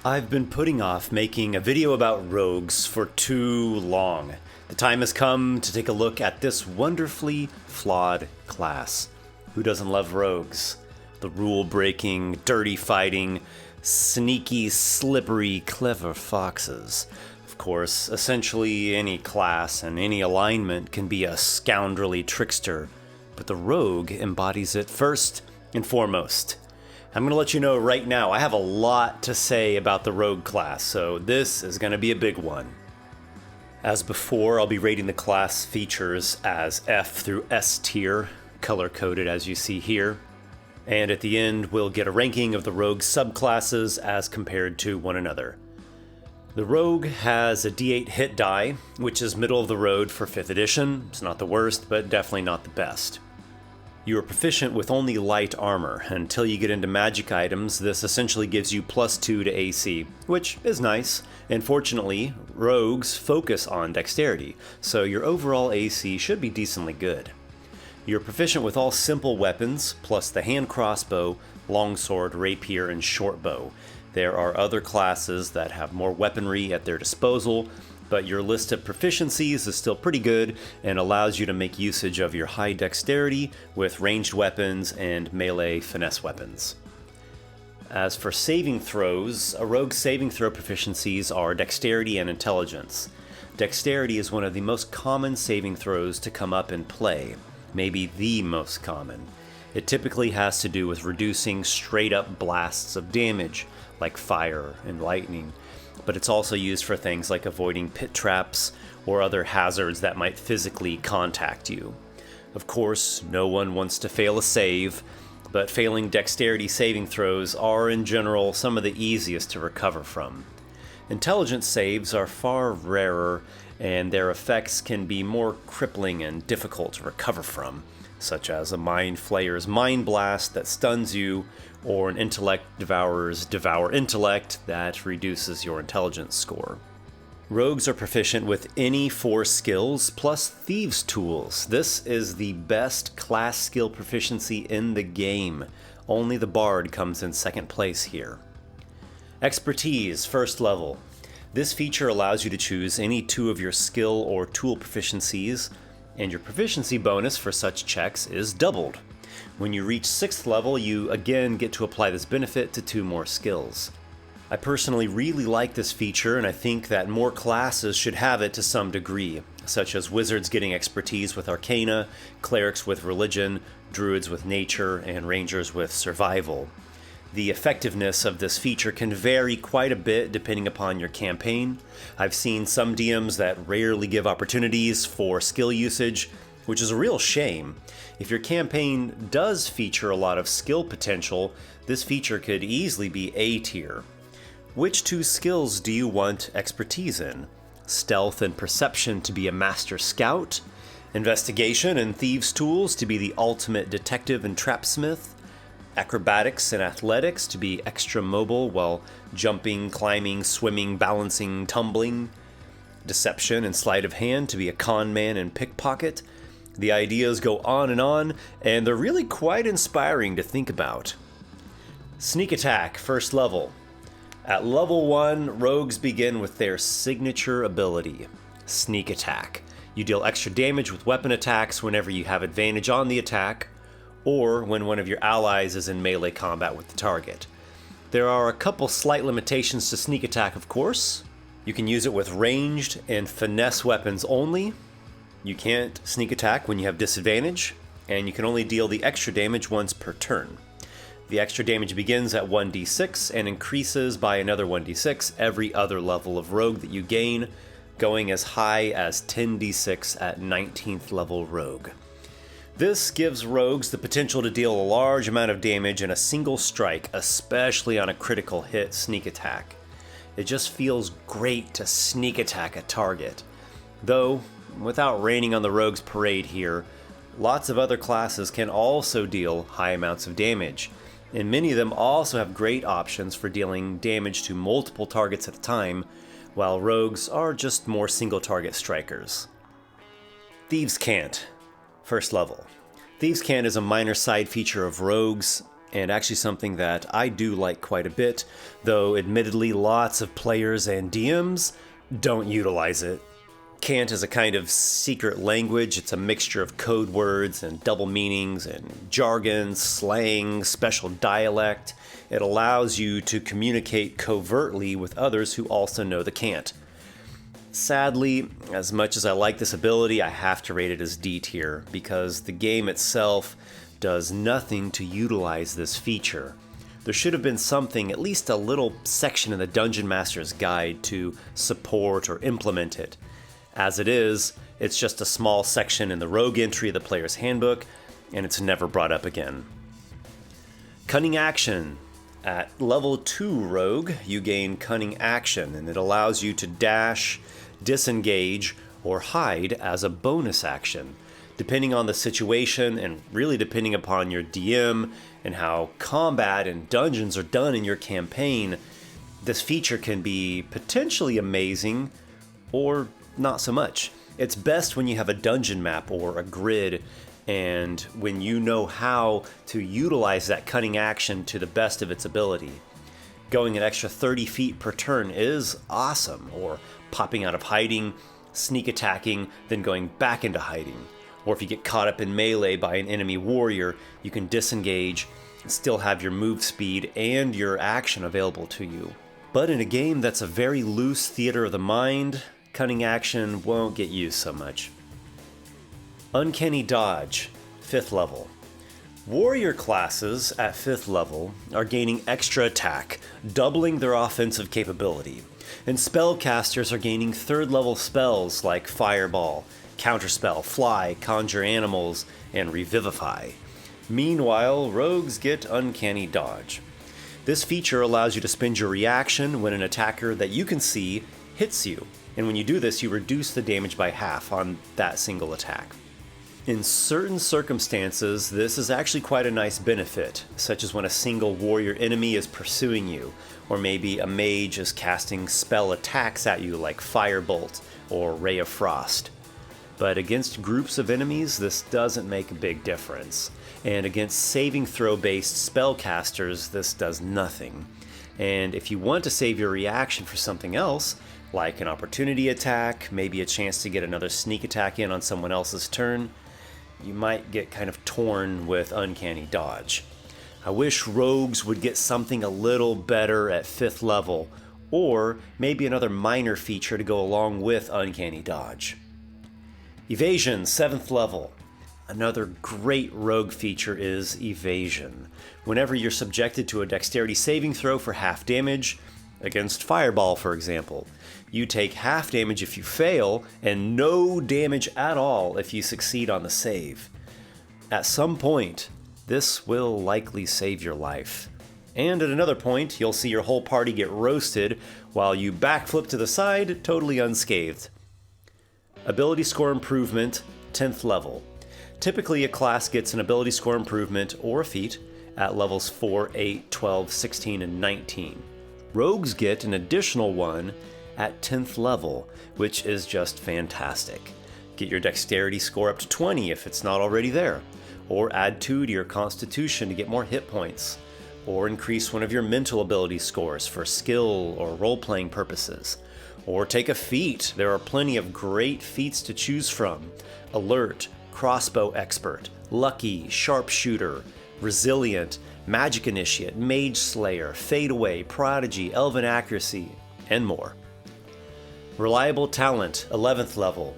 I've been putting off making a video about rogues for too long. The time has come to take a look at this wonderfully flawed class. Who doesn't love rogues? The rule-breaking, dirty fighting, sneaky, slippery, clever foxes. Of course, essentially any class and any alignment can be a scoundrelly trickster, but the rogue embodies it first and foremost. I'm going to let you know right now, I have a lot to say about the rogue class, so this is going to be a big one. As before, I'll be rating the class features as F through S tier, color-coded as you see here. And at the end, we'll get a ranking of the rogue subclasses as compared to one another. The rogue has a D8 hit die, which is middle of the road for 5th edition. It's not the worst, but definitely not the best. You are proficient with only light armor. Until you get into magic items, this essentially gives you +2 to AC, which is nice. And fortunately, rogues focus on dexterity, so your overall AC should be decently good. You're proficient with all simple weapons, plus the hand crossbow, longsword, rapier, and shortbow. There are other classes that have more weaponry at their disposal, but your list of proficiencies is still pretty good and allows you to make usage of your high dexterity with ranged weapons and melee finesse weapons. As for saving throws, a rogue's saving throw proficiencies are dexterity and intelligence. Dexterity is one of the most common saving throws to come up in play, maybe the most common. It typically has to do with reducing straight-up blasts of damage, like fire and lightning, but it's also used for things like avoiding pit traps or other hazards that might physically contact you. Of course, no one wants to fail a save, but failing dexterity saving throws are in general some of the easiest to recover from. Intelligence saves are far rarer, and their effects can be more crippling and difficult to recover from, such as a Mind Flayer's Mind Blast that stuns you, or an Intellect Devourer's Devour Intellect that reduces your intelligence score. Rogues are proficient with any 4 skills plus Thieves tools. This is the best class skill proficiency in the game. Only the Bard comes in second place here. Expertise, first level. This feature allows you to choose any 2 of your skill or tool proficiencies, and your proficiency bonus for such checks is doubled. When you reach 6th level, you again get to apply this benefit to 2 more skills. I personally really like this feature, and I think that more classes should have it to some degree, such as wizards getting expertise with arcana, clerics with religion, druids with nature, and rangers with survival. The effectiveness of this feature can vary quite a bit depending upon your campaign. I've seen some DMs that rarely give opportunities for skill usage, which is a real shame. If your campaign does feature a lot of skill potential, this feature could easily be A tier. Which 2 skills do you want expertise in? Stealth and perception to be a master scout? Investigation and thieves' tools to be the ultimate detective and trapsmith? Acrobatics and athletics to be extra mobile while jumping, climbing, swimming, balancing, tumbling? Deception and sleight of hand to be a con man and pickpocket? The ideas go on, and they're really quite inspiring to think about. Sneak attack, first level. At level 1, rogues begin with their signature ability, sneak attack. You deal extra damage with weapon attacks whenever you have advantage on the attack, or when one of your allies is in melee combat with the target. There are a couple slight limitations to sneak attack, of course. You can use it with ranged and finesse weapons only. You can't sneak attack when you have disadvantage, and you can only deal the extra damage once per turn. The extra damage begins at 1d6 and increases by another 1d6 every other level of rogue that you gain, going as high as 10d6 at 19th level rogue. This gives rogues the potential to deal a large amount of damage in a single strike, especially on a critical hit sneak attack. It just feels great to sneak attack a target. Though, without raining on the rogue's parade here, lots of other classes can also deal high amounts of damage, and many of them also have great options for dealing damage to multiple targets at a time, while rogues are just more single-target strikers. Thieves' Cant, first level. Thieves' Cant is a minor side feature of rogues. and actually something that I do like quite a bit, though admittedly lots of players and DMs don't utilize it. Cant is a kind of secret language. It's a mixture of code words and double meanings and jargon, slang, special dialect. It allows you to communicate covertly with others who also know the cant. Sadly, as much as I like this ability, I have to rate it as D tier because the game itself does nothing to utilize this feature. There should have been something, at least a little section in the Dungeon Master's Guide to support or implement it. As it is, it's just a small section in the rogue entry of the player's handbook, and it's never brought up again. Cunning action. At level 2 rogue, you gain cunning action, and it allows you to dash, disengage, or hide as a bonus action. Depending on the situation, and really depending upon your DM and how combat and dungeons are done in your campaign, this feature can be potentially amazing or not so much. It's best when you have a dungeon map or a grid, and when you know how to utilize that cunning action to the best of its ability. Going an extra 30 feet per turn is awesome, or popping out of hiding, sneak attacking, then going back into hiding. Or if you get caught up in melee by an enemy warrior, you can disengage and still have your move speed and your action available to you. But in a game that's a very loose theater of the mind, cunning action won't get used so much. Uncanny dodge, 5th level. Warrior classes at 5th level are gaining extra attack, doubling their offensive capability. And spellcasters are gaining 3rd level spells like Fireball, Counterspell, Fly, Conjure Animals, and Revivify. Meanwhile, rogues get Uncanny Dodge. This feature allows you to spend your reaction when an attacker that you can see hits you, and when you do this, you reduce the damage by half on that single attack. In certain circumstances, this is actually quite a nice benefit, such as when a single warrior enemy is pursuing you, or maybe a mage is casting spell attacks at you like Firebolt or Ray of Frost. But against groups of enemies, this doesn't make a big difference. And against saving throw based spellcasters, this does nothing. And if you want to save your reaction for something else, like an opportunity attack, maybe a chance to get another sneak attack in on someone else's turn, you might get kind of torn with Uncanny Dodge. I wish rogues would get something a little better at 5th level, or maybe another minor feature to go along with Uncanny Dodge. Evasion, 7th level. Another great rogue feature is Evasion. Whenever you're subjected to a dexterity saving throw for half damage, against Fireball for example, you take half damage if you fail, and no damage at all if you succeed on the save. At some point, this will likely save your life. And at another point, you'll see your whole party get roasted while you backflip to the side, totally unscathed. Ability score improvement, 10th level. Typically, a class gets an ability score improvement or a feat at levels 4, 8, 12, 16, and 19. Rogues get an additional one at 10th level, which is just fantastic. Get your dexterity score up to 20 if it's not already there, or add 2 to your constitution to get more hit points, or increase one of your mental ability scores for skill or role-playing purposes, or take a feat. There are plenty of great feats to choose from: Alert, Crossbow Expert, Lucky, Sharpshooter, Resilient, Magic Initiate, Mage Slayer, Fadeaway, Prodigy, Elven Accuracy, and more. Reliable Talent, 11th level.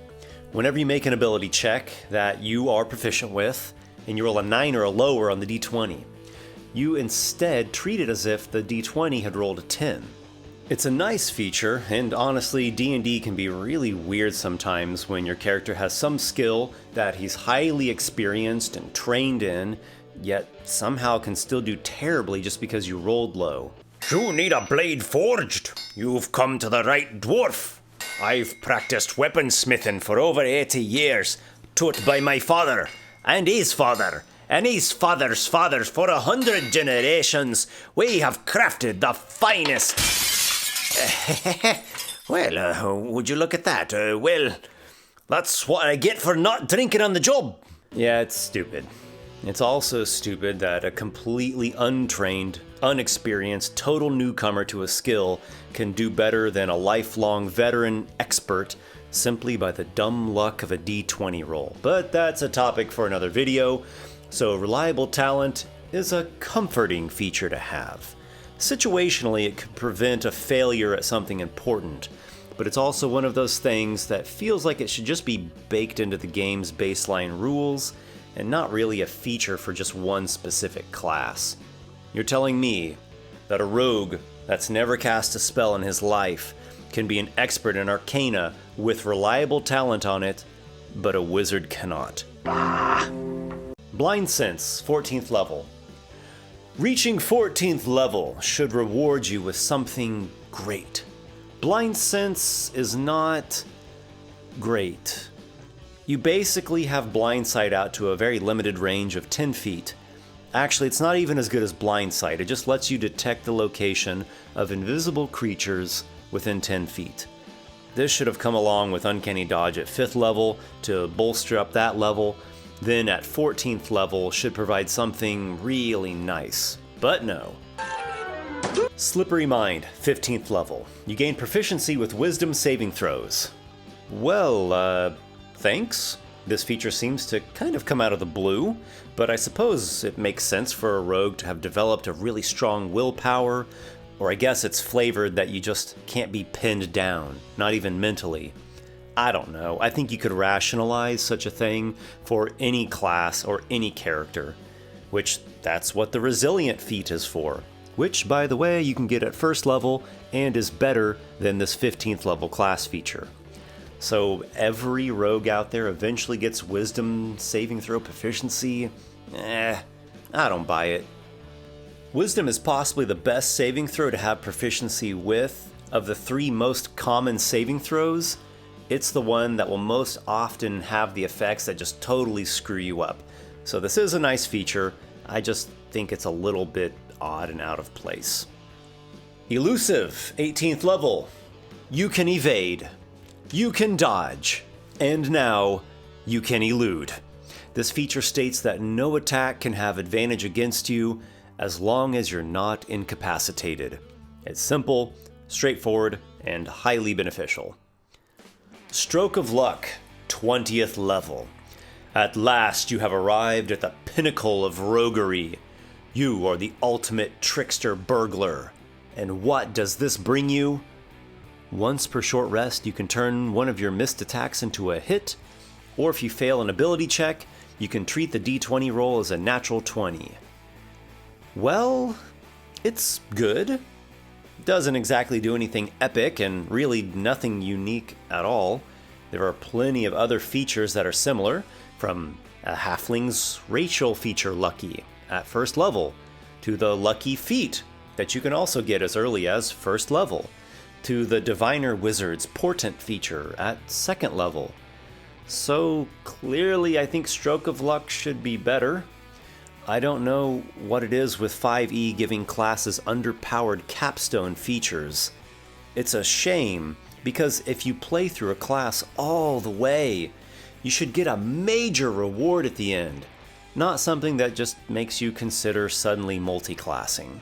Whenever you make an ability check that you are proficient with, and you roll a 9 or a lower on the d20, you instead treat it as if the d20 had rolled a 10. It's a nice feature, and honestly, D&D can be really weird sometimes when your character has some skill that he's highly experienced and trained in, yet somehow can still do terribly just because you rolled low. You need a blade forged. You've come to the right dwarf. I've practiced weaponsmithing for over 80 years, taught by my father, and his father, and his father's fathers for 100 generations. We have crafted the finest... Well, would you look at that? Well, that's what I get for not drinking on the job. Yeah, it's stupid. It's also stupid that a completely untrained, unexperienced, total newcomer to a skill can do better than a lifelong veteran expert simply by the dumb luck of a D20 roll. But that's a topic for another video, so reliable talent is a comforting feature to have. Situationally, it could prevent a failure at something important, but it's also one of those things that feels like it should just be baked into the game's baseline rules and not really a feature for just one specific class. You're telling me that a rogue that's never cast a spell in his life can be an expert in Arcana with reliable talent on it, but a wizard cannot. Blind Sense, 14th level. Reaching 14th level should reward you with something great. Blind Sense is not great. You basically have blind sight out to a very limited range of 10 feet. Actually, it's not even as good as blind sight. It just lets you detect the location of invisible creatures within 10 feet. This should have come along with Uncanny Dodge at 5th level to bolster up that level. Then at 14th level should provide something really nice. But no. Slippery Mind, 15th level. You gain proficiency with Wisdom saving throws. Well, thanks. This feature seems to kind of come out of the blue, but I suppose it makes sense for a rogue to have developed a really strong willpower, or I guess it's flavored that you just can't be pinned down, not even mentally. I don't know. I think you could rationalize such a thing for any class or any character, which that's what the Resilient feat is for, which, by the way, you can get at 1st level and is better than this 15th level class feature. So every rogue out there eventually gets Wisdom saving throw proficiency? I don't buy it. Wisdom is possibly the best saving throw to have proficiency with. Of the 3 most common saving throws, it's the one that will most often have the effects that just totally screw you up. So this is a nice feature, I just think it's a little bit odd and out of place. Elusive, 18th level. You can evade. You can dodge, and now you can elude. This feature states that no attack can have advantage against you as long as you're not incapacitated. It's simple, straightforward, and highly beneficial. Stroke of Luck, 20th level. At last you have arrived at the pinnacle of roguery. You are the ultimate trickster burglar. And what does this bring you? Once per short rest, you can turn one of your missed attacks into a hit, or if you fail an ability check, you can treat the D20 roll as a natural 20. Well, it's good. Doesn't exactly do anything epic, and really nothing unique at all. There are plenty of other features that are similar, from a halfling's racial feature Lucky at 1st level, to the Lucky Feat that you can also get as early as 1st level, to the Diviner Wizard's Portent feature at 2nd level. So clearly I think Stroke of Luck should be better. I don't know what it is with 5e giving classes underpowered capstone features. It's a shame, because if you play through a class all the way, you should get a major reward at the end, not something that just makes you consider suddenly multi-classing.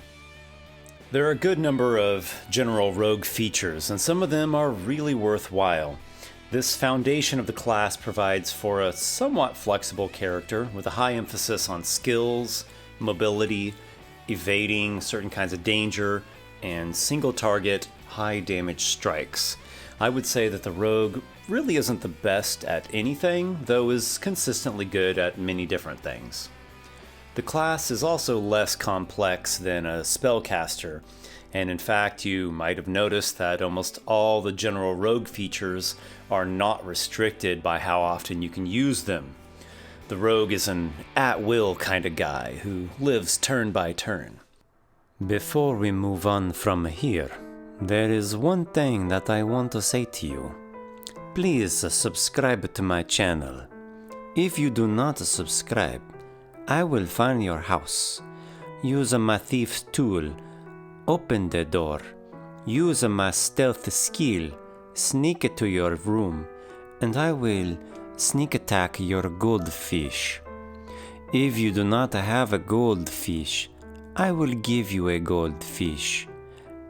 There are a good number of general rogue features, and some of them are really worthwhile. This foundation of the class provides for a somewhat flexible character with a high emphasis on skills, mobility, evading certain kinds of danger, and single target, high damage strikes. I would say that the rogue really isn't the best at anything, though is consistently good at many different things. The class is also less complex than a spellcaster, and in fact you might have noticed that almost all the general rogue features are not restricted by how often you can use them. The rogue is an at-will kind of guy who lives turn by turn. Before we move on from here, there is one thing that I want to say to you. Please subscribe to my channel. If you do not subscribe, I will find your house. Use my thief's tool. Open the door. Use my stealth skill. Sneak to your room. And I will sneak attack your goldfish. If you do not have a goldfish, I will give you a goldfish,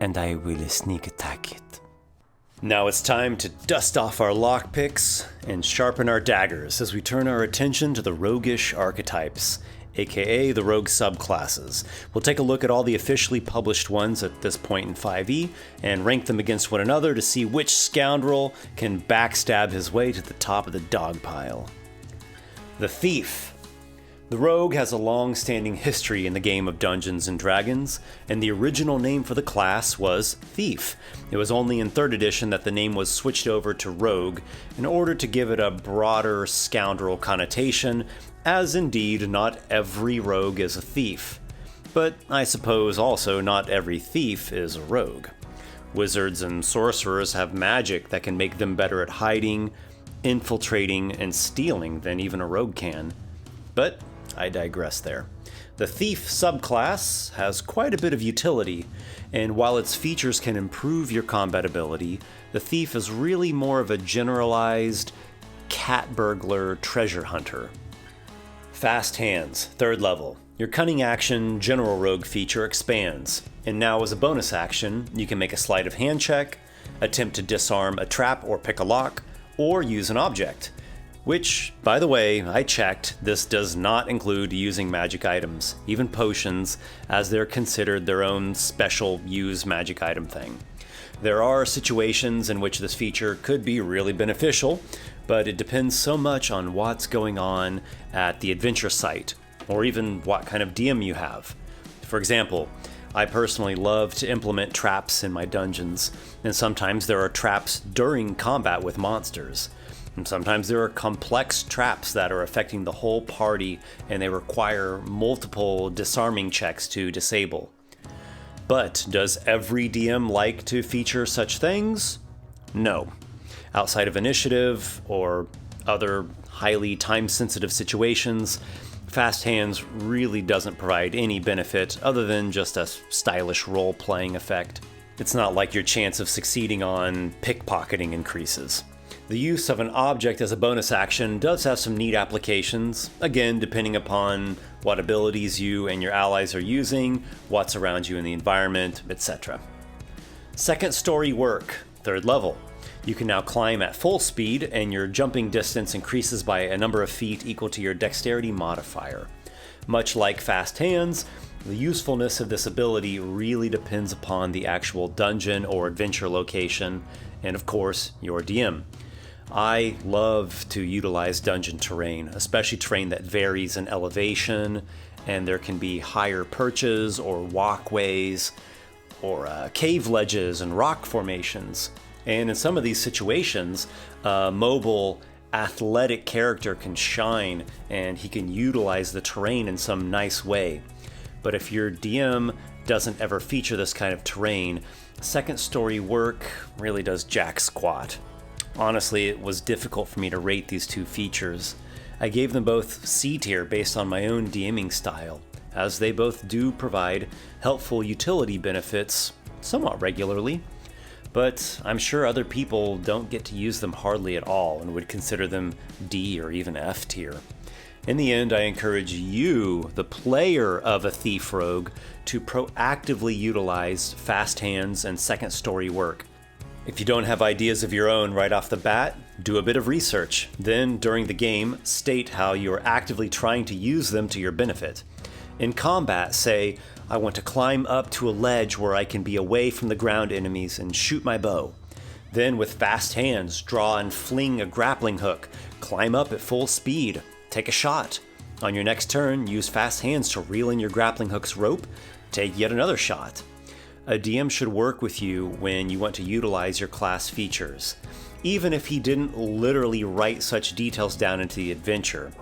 and I will sneak attack it. Now it's time to dust off our lockpicks and sharpen our daggers as we turn our attention to the roguish archetypes, aka the rogue subclasses. We'll take a look at all the officially published ones at this point in 5e and rank them against one another to see which scoundrel can backstab his way to the top of the dog pile. The Thief. The rogue has a long-standing history in the game of Dungeons & Dragons, and the original name for the class was Thief. It was only in 3rd edition that the name was switched over to Rogue in order to give it a broader scoundrel connotation, as indeed not every rogue is a thief. But I suppose also not every thief is a rogue. Wizards and sorcerers have magic that can make them better at hiding, infiltrating, and stealing than even a rogue can. But I digress there. The Thief subclass has quite a bit of utility, and while its features can improve your combat ability, the Thief is really more of a generalized cat burglar treasure hunter. Fast Hands, 3rd level. Your Cunning action General Rogue feature expands, and now as a bonus action, you can make a sleight of hand check, attempt to disarm a trap or pick a lock, or use an object. Which, by the way, I checked, this does not include using magic items, even potions, as they're considered their own special use magic item thing. There are situations in which this feature could be really beneficial, but it depends so much on what's going on at the adventure site, or even what kind of DM you have. For example, I personally love to implement traps in my dungeons, and sometimes there are traps during combat with monsters. And sometimes there are complex traps that are affecting the whole party and they require multiple disarming checks to disable. But does every DM like to feature such things? No. Outside of initiative or other highly time-sensitive situations, Fast Hands really doesn't provide any benefit other than just a stylish role-playing effect. It's not like your chance of succeeding on pickpocketing increases. The use of an object as a bonus action does have some neat applications, again depending upon what abilities you and your allies are using, what's around you in the environment, etc. Second story work, 3rd level. You can now climb at full speed and your jumping distance increases by a number of feet equal to your dexterity modifier. Much like Fast Hands, the usefulness of this ability really depends upon the actual dungeon or adventure location, and of course, your DM. I love to utilize dungeon terrain, especially terrain that varies in elevation, and there can be higher perches or walkways, or cave ledges and rock formations. And in some of these situations, a mobile, athletic character can shine, and he can utilize the terrain in some nice way. But if your DM doesn't ever feature this kind of terrain, second story work really does jack squat. Honestly, it was difficult for me to rate these two features. I gave them both C tier based on my own DMing style, as they both do provide helpful utility benefits somewhat regularly, but I'm sure other people don't get to use them hardly at all and would consider them D or even F tier. In the end, I encourage you, the player of a Thief Rogue, to proactively utilize Fast Hands and second story work. If you don't have ideas of your own right off the bat, do a bit of research. Then, during the game, state how you are actively trying to use them to your benefit. In combat, say, I want to climb up to a ledge where I can be away from the ground enemies and shoot my bow. Then, with Fast Hands, draw and fling a grappling hook, climb up at full speed, take a shot. On your next turn, use Fast Hands to reel in your grappling hook's rope, take yet another shot. A DM should work with you when you want to utilize your class features, even if he didn't literally write such details down into the adventure.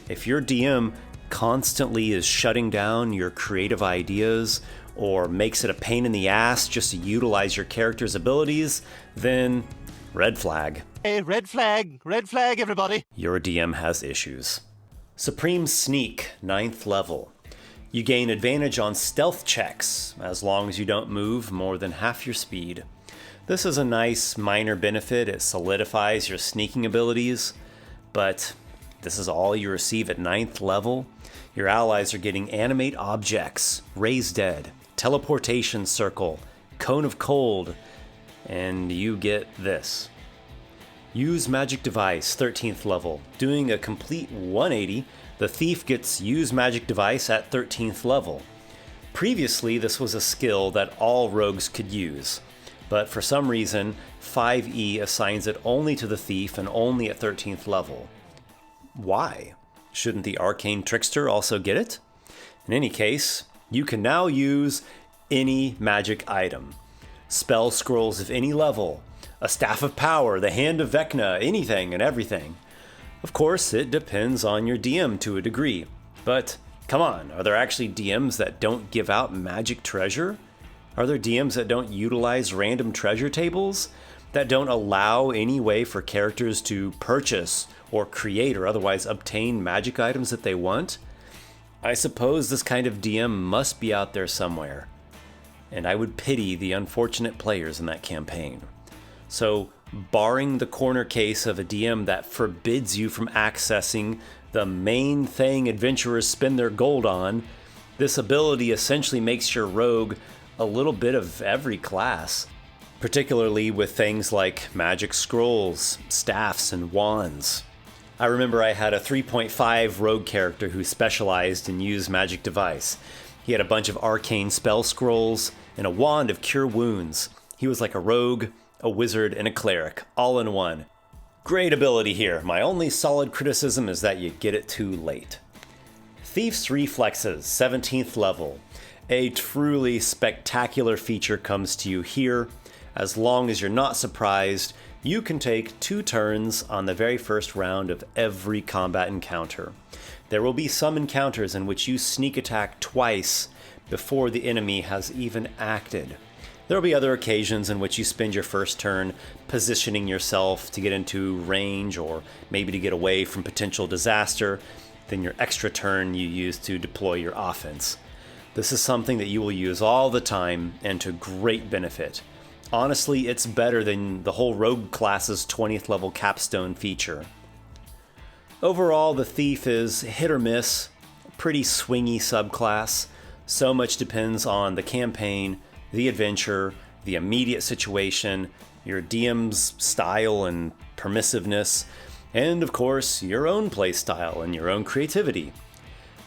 If your DM constantly is shutting down your creative ideas or makes it a pain in the ass just to utilize your character's abilities, then red flag. Hey, red flag, everybody. Your DM has issues. Supreme Sneak, 9th level. You gain advantage on stealth checks, as long as you don't move more than half your speed. This is a nice minor benefit, it solidifies your sneaking abilities, but this is all you receive at 9th level. Your allies are getting animate objects, raise dead, teleportation circle, cone of cold, and you get this. Use magic device, 13th level. Doing a complete 180, the thief gets use magic device at 13th level. Previously, this was a skill that all rogues could use, but for some reason, 5e assigns it only to the thief and only at 13th level. Why? Shouldn't the arcane trickster also get it? In any case, you can now use any magic item. Spell scrolls of any level, a staff of power, the hand of Vecna, anything and everything. Of course, it depends on your DM to a degree, but come on, are there actually DMs that don't give out magic treasure? Are there DMs that don't utilize random treasure tables? That don't allow any way for characters to purchase or create or otherwise obtain magic items that they want? I suppose this kind of DM must be out there somewhere, and I would pity the unfortunate players in that campaign. So, barring the corner case of a DM that forbids you from accessing the main thing adventurers spend their gold on, this ability essentially makes your rogue a little bit of every class, particularly with things like magic scrolls, staffs, and wands. I remember I had a 3.5 rogue character who specialized in use magic device. He had a bunch of arcane spell scrolls and a wand of cure wounds. He was like a rogue, a wizard, and a cleric, all in one. Great ability here. My only solid criticism is that you get it too late. Thief's Reflexes, 17th level. A truly spectacular feature comes to you here. As long as you're not surprised, you can take 2 turns on the very first round of every combat encounter. There will be some encounters in which you sneak attack twice before the enemy has even acted. There will be other occasions in which you spend your first turn positioning yourself to get into range or maybe to get away from potential disaster. Then your extra turn you use to deploy your offense. This is something that you will use all the time and to great benefit. Honestly, it's better than the whole rogue class's 20th level capstone feature. Overall, the thief is hit or miss, pretty swingy subclass. So much depends on the campaign, the adventure, the immediate situation, your DM's style and permissiveness, and of course, your own play style and your own creativity.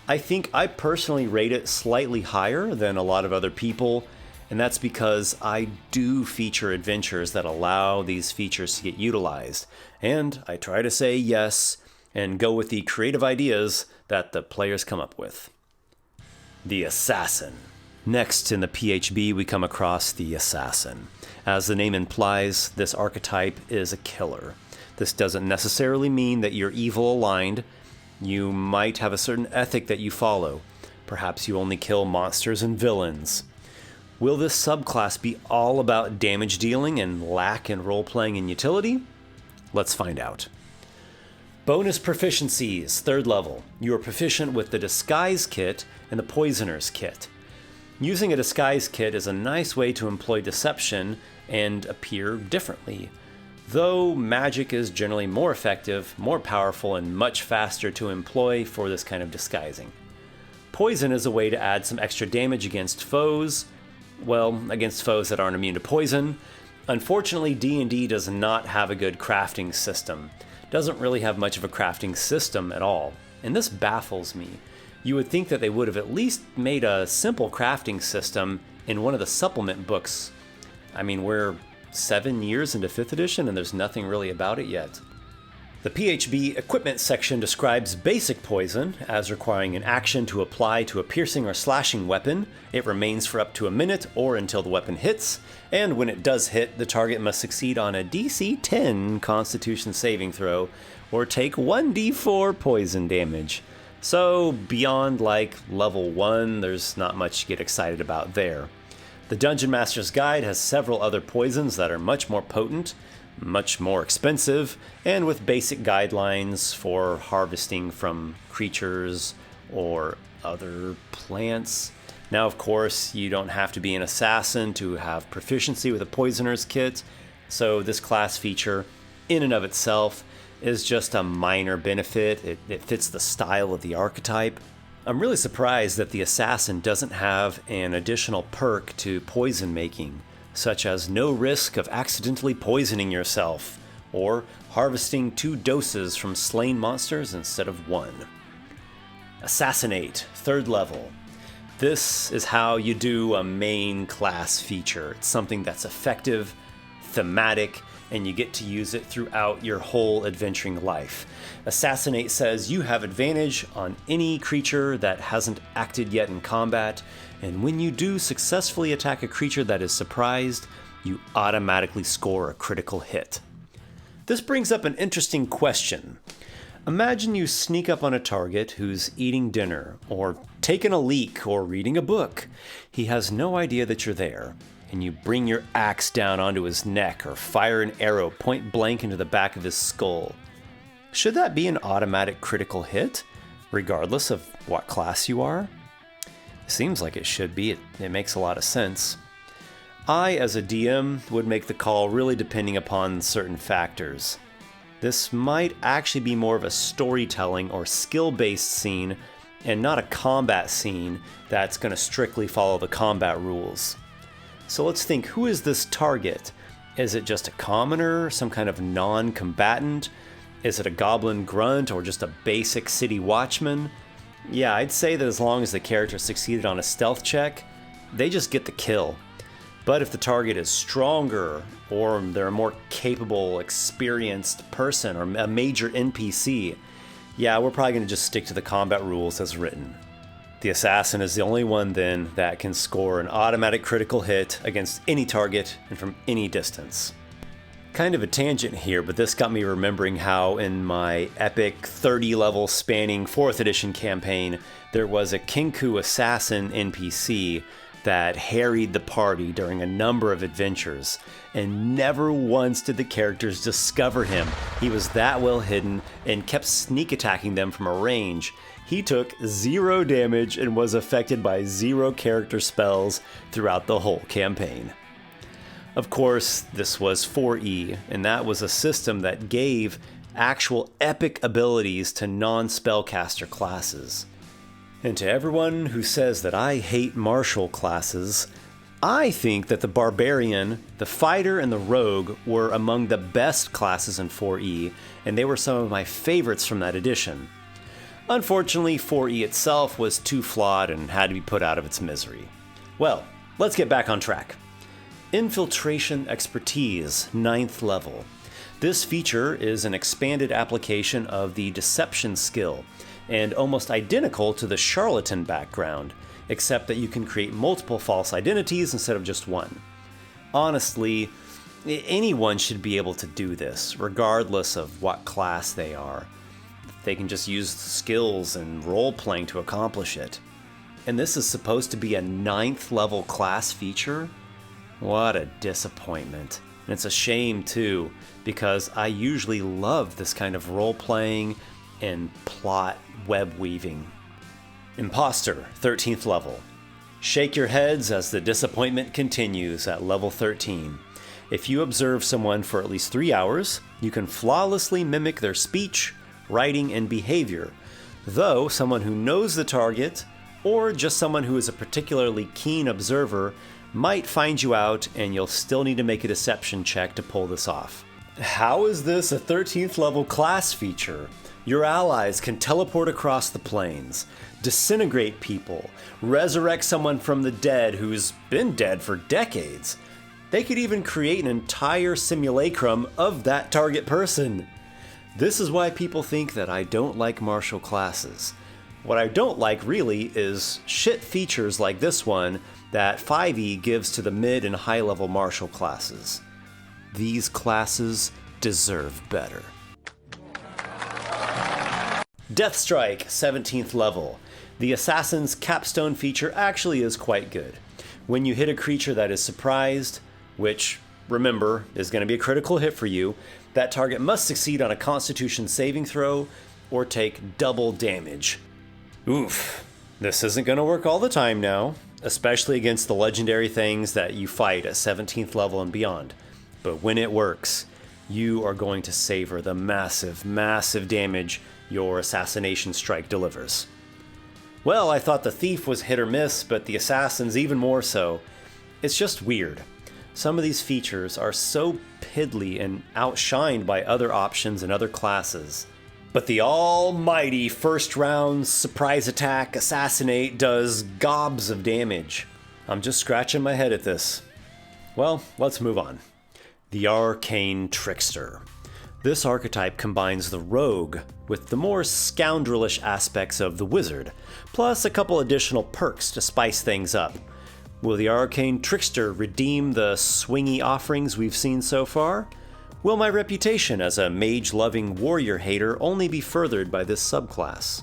I think I personally rate it slightly higher than a lot of other people, and that's because I do feature adventures that allow these features to get utilized, and I try to say yes and go with the creative ideas that the players come up with. The Assassin. Next in the PHB we come across the Assassin. As the name implies, this archetype is a killer. This doesn't necessarily mean that you're evil aligned. You might have a certain ethic that you follow. Perhaps you only kill monsters and villains. Will this subclass be all about damage dealing and lack in role-playing and utility? Let's find out. Bonus proficiencies, 3rd level. You are proficient with the Disguise Kit and the Poisoner's Kit. Using a Disguise Kit is a nice way to employ deception and appear differently, though magic is generally more effective, more powerful, and much faster to employ for this kind of disguising. Poison is a way to add some extra damage against foes, against foes that aren't immune to poison. Unfortunately, D&D does not have a good crafting system. Doesn't really have much of a crafting system at all, and this baffles me. You would think that they would have at least made a simple crafting system in one of the supplement books. I mean, we're 7 years into 5th edition and there's nothing really about it yet. The PHB equipment section describes basic poison as requiring an action to apply to a piercing or slashing weapon. It remains for up to a minute or until the weapon hits, and when it does hit, the target must succeed on a DC 10 Constitution saving throw or take 1d4 poison damage. So beyond level 1, there's not much to get excited about there. The Dungeon Master's Guide has several other poisons that are much more potent, much more expensive, and with basic guidelines for harvesting from creatures or other plants. Now, of course, you don't have to be an assassin to have proficiency with a Poisoner's Kit, so this class feature, in and of itself, is just a minor benefit. It fits the style of the archetype. I'm really surprised that the assassin doesn't have an additional perk to poison making, such as no risk of accidentally poisoning yourself, or harvesting 2 doses from slain monsters instead of 1. Assassinate, 3rd level. This is how you do a main class feature. It's something that's effective, thematic, and you get to use it throughout your whole adventuring life. Assassinate says you have advantage on any creature that hasn't acted yet in combat, and when you do successfully attack a creature that is surprised, you automatically score a critical hit. This brings up an interesting question. Imagine you sneak up on a target who's eating dinner, or taking a leak, or reading a book. He has no idea that you're there, and you bring your axe down onto his neck or fire an arrow point blank into the back of his skull. Should that be an automatic critical hit, regardless of what class you are? Seems like it should be. It makes a lot of sense. I, as a DM, would make the call really depending upon certain factors. This might actually be more of a storytelling or skill-based scene and not a combat scene that's going to strictly follow the combat rules. So let's think, who is this target? Is it just a commoner, some kind of non-combatant? Is it a goblin grunt or just a basic city watchman? Yeah, I'd say that as long as the character succeeded on a stealth check, they just get the kill. But if the target is stronger, or they're a more capable, experienced person, or a major NPC, yeah, we're probably going to just stick to the combat rules as written. The assassin is the only one then that can score an automatic critical hit against any target and from any distance. Kind of a tangent here, but this got me remembering how in my epic 30 level spanning 4th edition campaign, there was a Kinku assassin NPC that harried the party during a number of adventures, and never once did the characters discover him. He was that well hidden and kept sneak attacking them from a range. He took 0 damage and was affected by 0 character spells throughout the whole campaign. Of course, this was 4E, and that was a system that gave actual epic abilities to non-spellcaster classes. And to everyone who says that I hate martial classes, I think that the Barbarian, the Fighter, and the Rogue were among the best classes in 4E, and they were some of my favorites from that edition. Unfortunately, 4E itself was too flawed and had to be put out of its misery. Well, let's get back on track. Infiltration Expertise, 9th level. This feature is an expanded application of the Deception skill, and almost identical to the Charlatan background, except that you can create multiple false identities instead of just one. Honestly, anyone should be able to do this, regardless of what class they are. They can just use skills and role-playing to accomplish it. And this is supposed to be a 9th level class feature? What a disappointment. And it's a shame too, because I usually love this kind of role-playing and plot web weaving. Imposter, 13th level. Shake your heads as the disappointment continues at level 13. If you observe someone for at least 3 hours, you can flawlessly mimic their speech, writing, and behavior, though someone who knows the target, or just someone who is a particularly keen observer, might find you out and you'll still need to make a deception check to pull this off. How is this a 13th level class feature? Your allies can teleport across the plains, disintegrate people, resurrect someone from the dead who's been dead for decades. They could even create an entire simulacrum of that target person. This is why people think that I don't like martial classes. What I don't like really is shit features like this one that 5e gives to the mid and high level martial classes. These classes deserve better. Deathstrike, 17th level. The Assassin's Capstone feature actually is quite good. When you hit a creature that is surprised, which, remember, is going to be a critical hit for you, that target must succeed on a Constitution saving throw or take double damage. Oof, this isn't going to work all the time now, especially against the legendary things that you fight at 17th level and beyond. But when it works, you are going to savor the massive, massive damage your assassination strike delivers. Well, I thought the thief was hit or miss, but the assassin's even more so. It's just weird. Some of these features are so piddly and outshined by other options and other classes. But the almighty first round surprise attack assassinate does gobs of damage. I'm just scratching my head at this. Well, let's move on. The Arcane Trickster. This archetype combines the rogue with the more scoundrelish aspects of the wizard, plus a couple additional perks to spice things up. Will the Arcane Trickster redeem the swingy offerings we've seen so far? Will my reputation as a mage-loving warrior hater only be furthered by this subclass?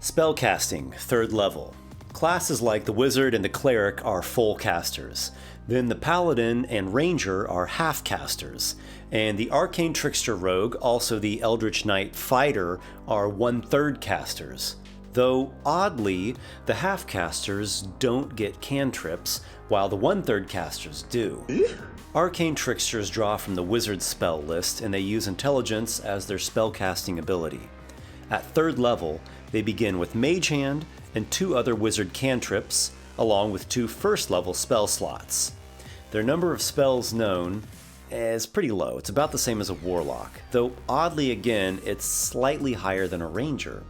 Spellcasting, 3rd level. Classes like the wizard and the cleric are full casters. Then the paladin and ranger are half casters. And the Arcane Trickster rogue, also the eldritch knight fighter, are 1/3 casters. Though, oddly, the half casters don't get cantrips, while the 1/3 casters do. Arcane Tricksters draw from the wizard spell list, and they use intelligence as their spellcasting ability. At 3rd level, they begin with Mage Hand and 2 other wizard cantrips, along with 2 1st level spell slots. Their number of spells known is pretty low. It's about the same as a warlock, though oddly again, it's slightly higher than a ranger.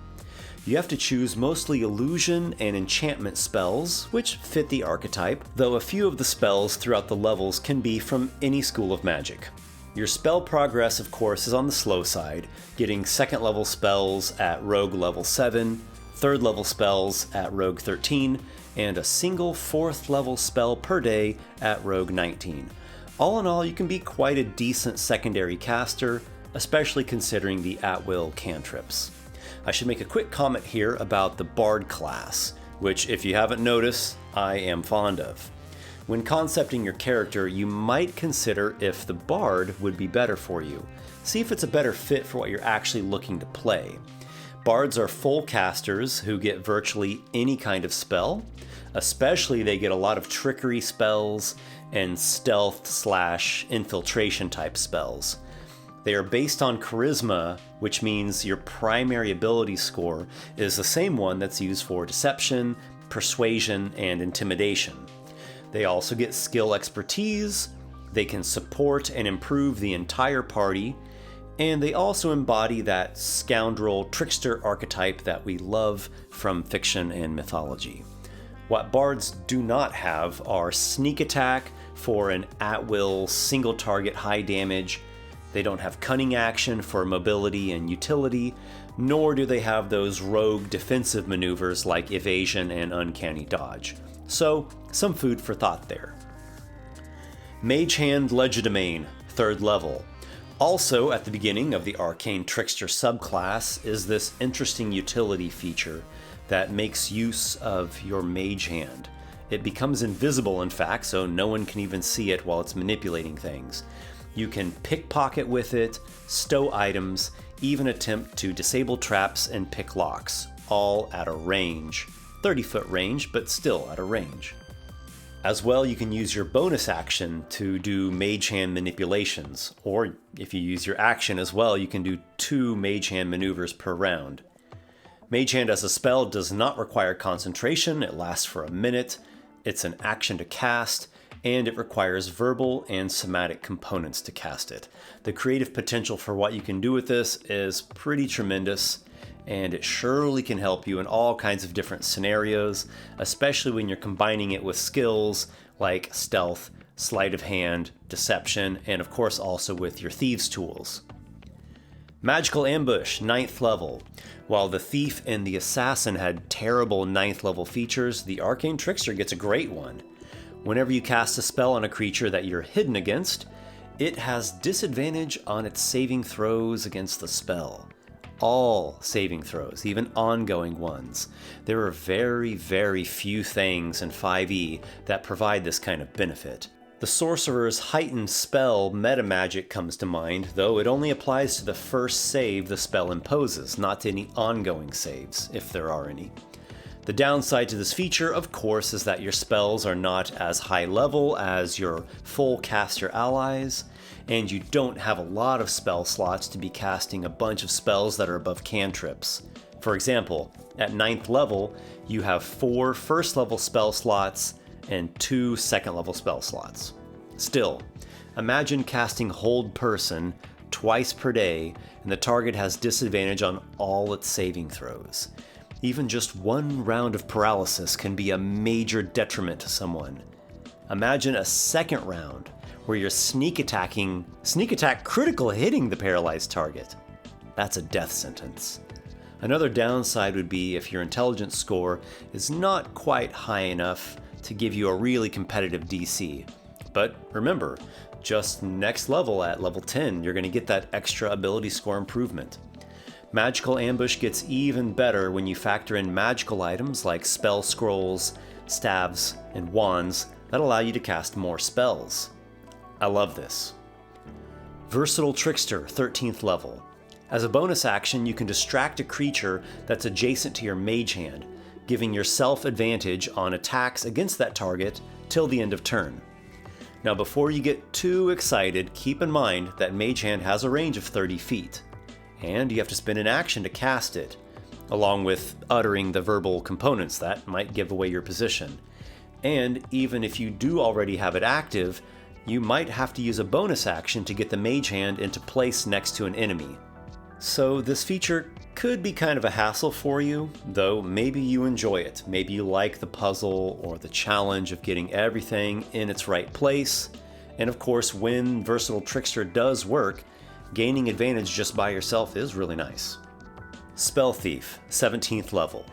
You have to choose mostly illusion and enchantment spells, which fit the archetype, though a few of the spells throughout the levels can be from any school of magic. Your spell progress, of course, is on the slow side, getting 2nd level spells at Rogue level 7, 3rd level spells at Rogue 13, and a single 4th level spell per day at Rogue 19. All in all, you can be quite a decent secondary caster, especially considering the at-will cantrips. I should make a quick comment here about the Bard class, which, if you haven't noticed, I am fond of. When concepting your character, you might consider if the Bard would be better for you. See if it's a better fit for what you're actually looking to play. Bards are full casters who get virtually any kind of spell. Especially they get a lot of trickery spells and stealth/infiltration type spells. They are based on charisma, which means your primary ability score is the same one that's used for deception, persuasion, and intimidation. They also get skill expertise, they can support and improve the entire party, and they also embody that scoundrel trickster archetype that we love from fiction and mythology. What bards do not have are sneak attack for an at-will single target high damage. They don't have cunning action for mobility and utility, nor do they have those rogue defensive maneuvers like evasion and uncanny dodge. So, some food for thought there. Mage Hand Legerdemain, 3rd level. Also at the beginning of the Arcane Trickster subclass is this interesting utility feature that makes use of your Mage Hand. It becomes invisible, in fact, so no one can even see it while it's manipulating things. You can pickpocket with it, stow items, even attempt to disable traps and pick locks, all at a range. 30-foot range, but still at a range. As well, you can use your bonus action to do Mage Hand manipulations, or if you use your action as well, you can do 2 Mage Hand maneuvers per round. Mage Hand as a spell does not require concentration, it lasts for a minute, it's an action to cast, and it requires verbal and somatic components to cast it. The creative potential for what you can do with this is pretty tremendous, and it surely can help you in all kinds of different scenarios, especially when you're combining it with skills like stealth, sleight of hand, deception, and of course also with your Thieves tools. Magical Ambush, 9th level. While the Thief and the Assassin had terrible 9th level features, the Arcane Trickster gets a great one. Whenever you cast a spell on a creature that you're hidden against, it has disadvantage on its saving throws against the spell. All saving throws, even ongoing ones. There are very, very few things in 5e that provide this kind of benefit. The Sorcerer's heightened spell metamagic comes to mind, though it only applies to the first save the spell imposes, not to any ongoing saves, if there are any. The downside to this feature, of course, is that your spells are not as high level as your full caster allies, and you don't have a lot of spell slots to be casting a bunch of spells that are above cantrips. For example, at 9th level, you have 4 first level spell slots and 2 second level spell slots. Still, imagine casting Hold Person twice per day and the target has disadvantage on all its saving throws. Even just one round of paralysis can be a major detriment to someone. Imagine a second round where you're sneak attack critical hitting the paralyzed target. That's a death sentence. Another downside would be if your intelligence score is not quite high enough to give you a really competitive DC. But remember, just next level at level 10, you're going to get that extra ability score improvement. Magical Ambush gets even better when you factor in magical items like spell scrolls, staves, and wands that allow you to cast more spells. I love this. Versatile Trickster, 13th level. As a bonus action, you can distract a creature that's adjacent to your mage hand, giving yourself advantage on attacks against that target till the end of turn. Now before you get too excited, keep in mind that mage hand has a range of 30 feet, and you have to spend an action to cast it, along with uttering the verbal components that might give away your position. And even if you do already have it active, you might have to use a bonus action to get the mage hand into place next to an enemy. So this feature could be kind of a hassle for you, though maybe you enjoy it. Maybe you like the puzzle or the challenge of getting everything in its right place. And of course, when Versatile Trickster does work, gaining advantage just by yourself is really nice. Spell Thief, 17th level.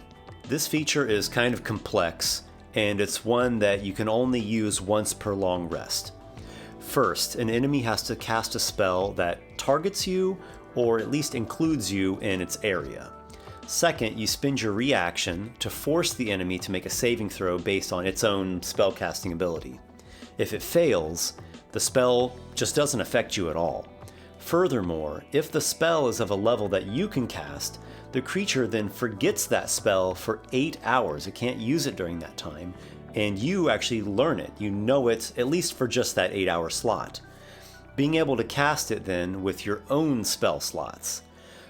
This feature is kind of complex, and it's one that you can only use once per long rest. First, an enemy has to cast a spell that targets you or at least includes you in its area. Second, you spend your reaction to force the enemy to make a saving throw based on its own spellcasting ability. If it fails, the spell just doesn't affect you at all. Furthermore, if the spell is of a level that you can cast, the creature then forgets that spell for 8 hours. It can't use it during that time, and you actually learn it. You know it at least for just that 8-hour slot. Being able to cast it then with your own spell slots.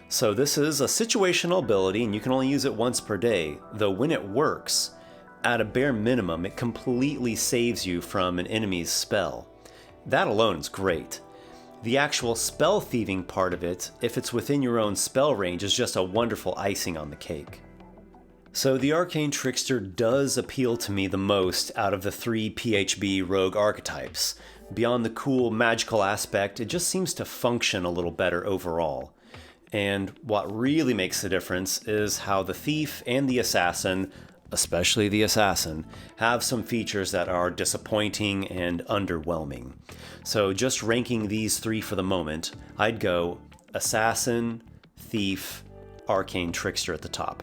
So this is a situational ability and you can only use it once per day, though when it works, at a bare minimum, it completely saves you from an enemy's spell. That alone is great. The actual spell thieving part of it, if it's within your own spell range, is just a wonderful icing on the cake. So the Arcane Trickster does appeal to me the most out of the 3 PHB rogue archetypes. Beyond the cool magical aspect, it just seems to function a little better overall. And what really makes the difference is how the thief and the assassin, especially the assassin, have some features that are disappointing and underwhelming. So just ranking these 3 for the moment, I'd go assassin, thief, Arcane Trickster at the top.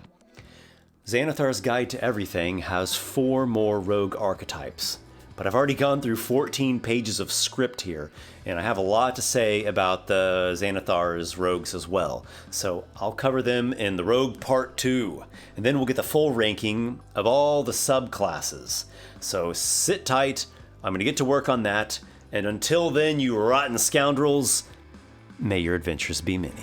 Xanathar's Guide to Everything has 4 more rogue archetypes. But I've already gone through 14 pages of script here, and I have a lot to say about the Xanathar's rogues as well. So I'll cover them in the Rogue Part 2, and then we'll get the full ranking of all the subclasses. So sit tight, I'm going to get to work on that, and until then, you rotten scoundrels, may your adventures be many.